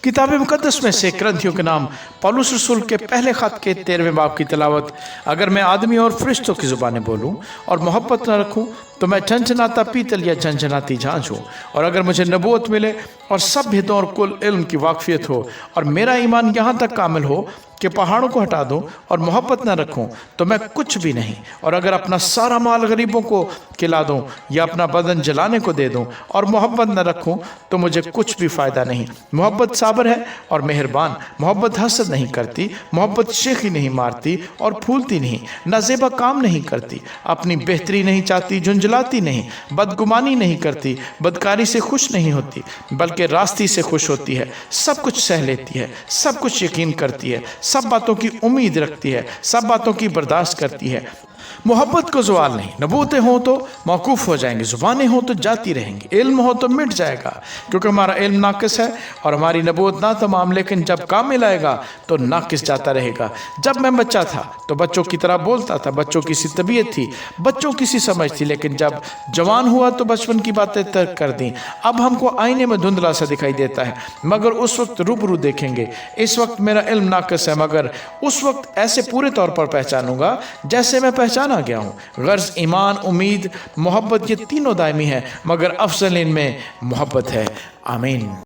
किताब मुकद्दस में से ग्रंथियों के नाम पौलुस रसूल के पहले खत के 13वें बाब की तिलावत। अगर मैं आदमी और फरिश्तों की ज़ुबानें बोलूं और मोहब्बत न रखूं तो मैं झंझनाता पीतल या झंझनाती झांझ हूँ। और अगर मुझे नबूवत मिले और सब भेदों और कुल इल्म की वाकफियत हो और मेरा ईमान यहाँ तक कामिल हो कि पहाड़ों को हटा दूं और मोहब्बत न रखूं तो मैं कुछ भी नहीं। और अगर अपना सारा माल गरीबों को खिला दूं या अपना बदन जलाने को दे दूं और मोहब्बत न रखूं तो मुझे कुछ भी फ़ायदा नहीं। मोहब्बत साबर है और मेहरबान, मोहब्बत हसद नहीं करती, मोहब्बत शेखी नहीं मारती और फूलती नहीं, नाज़ेबा काम नहीं करती, अपनी बेहतरी नहीं चाहती, झुंझलाती नहीं, बदगुमानी नहीं करती, बदकारी से खुश नहीं होती बल्कि रास्ती से खुश होती है, सब कुछ सह लेती है, सब कुछ यकीन करती है, सब बातों की उम्मीद रखती है, सब बातों की बर्दाश्त करती है। मोहब्बत को ज़वाल नहीं। नबूतें हों तो मौकूफ़ हो जाएंगी, ज़ुबानें हों तो जाती रहेंगी, इल्म हो तो मिट जाएगा क्योंकि हमारा इल्म नाकिस है और हमारी नबूत ना तमाम, लेकिन जब कामिल आएगा तो नाकिस जाता रहेगा। जब मैं बच्चा था तो बच्चों की तरह बोलता था, बच्चों की सी तबीयत थी, बच्चों की सी समझ थी, लेकिन जब जवान हुआ तो बचपन की बातें तर्क कर दी। अब हमको आईने में धुंधला सा दिखाई देता है मगर उस वक्त रूबरू देखेंगे। इस वक्त मेरा इल्म नाकिस है मगर उस वक्त ऐसे पूरे तौर पर पहचानूंगा जैसे मैं पहचाना गया हूँ। गर्ज, ईमान, उम्मीद, मोहब्बत, ये तीनों दायमी है मगर अफजल इनमें मोहब्बत है। आमीन।